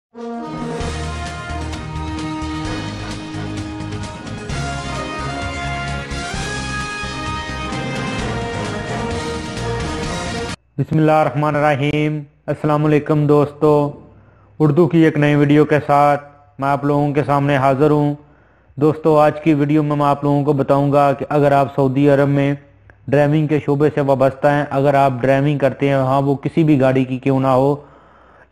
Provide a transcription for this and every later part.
बिस्मिल्लाहिर्रहमानिर्रहीम। अस्सलाम वालेकुम दोस्तों, उर्दू की एक नई वीडियो के साथ मैं आप लोगों के सामने हाज़िर हूँ। दोस्तों, आज की वीडियो में मैं आप लोगों को बताऊंगा कि अगर आप सऊदी अरब में ड्राइविंग के शोबे से वाबस्ता हैं, अगर आप ड्राइविंग करते हैं, हाँ वो किसी भी गाड़ी की क्यों ना हो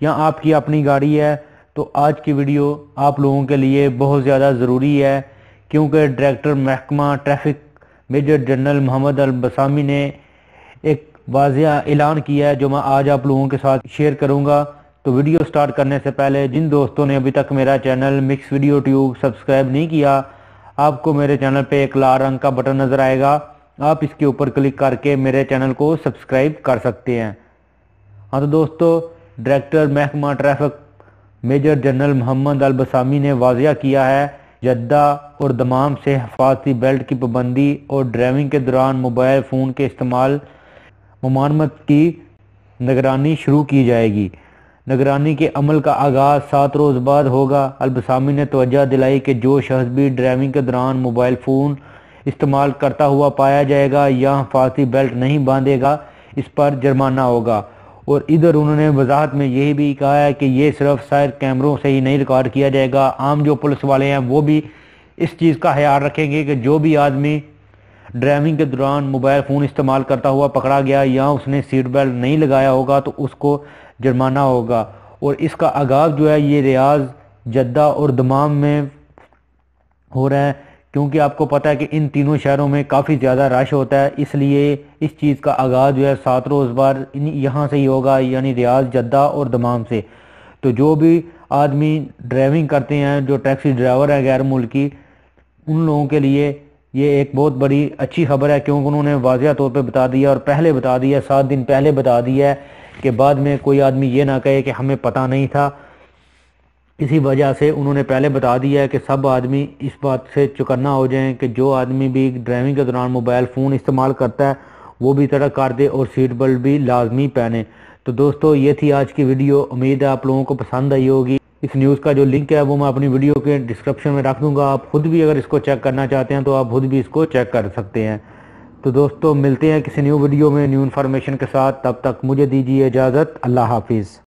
या आपकी अपनी गाड़ी है, तो आज की वीडियो आप लोगों के लिए बहुत ज़्यादा ज़रूरी है, क्योंकि डायरेक्टर महकमा ट्रैफिक मेजर जनरल मोहम्मद अल बसामी ने एक वाज़िया ऐलान किया है जो मैं आज आप लोगों के साथ शेयर करूंगा। तो वीडियो स्टार्ट करने से पहले जिन दोस्तों ने अभी तक मेरा channel mix video tube subscribe नहीं किया, आपको मेरे चैनल पे एक लाल रंग का बटन नज़र आएगा, आप इसके ऊपर क्लिक करके मेरे चैनल को सब्सक्राइब कर सकते हैं। हाँ तो दोस्तों, डायरेक्टर महकमा ट्रैफिक मेजर जनरल मोहम्मद अल बसामी ने वाज़िया किया है जद्दा और दमाम से हिफाजती बेल्ट की पाबंदी और ड्राइविंग के दौरान मोबाइल फ़ोन के इस्तेमाल ममानमत की निगरानी शुरू की जाएगी। निगरानी के अमल का आगाज़ 7 रोज़ बाद होगा। अल-बसामी ने तवज्जो दिलाई कि जो शख्स भी ड्राइविंग के दौरान मोबाइल फ़ोन इस्तेमाल करता हुआ पाया जाएगा या हिफाजती बेल्ट नहीं बांधेगा, इस पर जुर्माना होगा। और इधर उन्होंने वजाहत में यही भी कहा है कि ये सिर्फ शायद कैमरों से ही नहीं रिकॉर्ड किया जाएगा, आम जो पुलिस वाले हैं वो भी इस चीज़ का ख्याल रखेंगे कि जो भी आदमी ड्राइविंग के दौरान मोबाइल फ़ोन इस्तेमाल करता हुआ पकड़ा गया या उसने सीट बेल्ट नहीं लगाया होगा तो उसको जुर्माना होगा। और इसका आगाज़ जो है ये रियाज, जद्दा और दमाम में हो रहा है, क्योंकि आपको पता है कि इन तीनों शहरों में काफ़ी ज़्यादा रश होता है, इसलिए इस चीज़ का आगाज़ जो है 7 रोज़ बाद यहाँ से ही होगा, यानी रियाज, जद्दा और दमाम से। तो जो भी आदमी ड्राइविंग करते हैं, जो टैक्सी ड्राइवर है गैर मुल्की, उन लोगों के लिए ये एक बहुत बड़ी अच्छी खबर है, क्योंकि उन्होंने वाज़िया तौर पे बता दिया और पहले बता दिया, 7 दिन पहले बता दिया है कि बाद में कोई आदमी ये ना कहे कि हमें पता नहीं था। इसी वजह से उन्होंने पहले बता दिया है कि सब आदमी इस बात से चौकन्ना हो जाएं कि जो आदमी भी ड्राइविंग के दौरान मोबाइल फ़ोन इस्तेमाल करता है वो भी तरह कर दे और सीट बेल्ट भी लाजमी पहने। तो दोस्तों, ये थी आज की वीडियो, उम्मीद है आप लोगों को पसंद आई होगी। इस न्यूज़ का जो लिंक है वो मैं अपनी वीडियो के डिस्क्रिप्शन में रख दूंगा, आप खुद भी अगर इसको चेक करना चाहते हैं तो आप खुद भी इसको चेक कर सकते हैं। तो दोस्तों, मिलते हैं किसी न्यू वीडियो में न्यू इन्फॉर्मेशन के साथ, तब तक मुझे दीजिए इजाज़त। अल्लाह हाफिज़।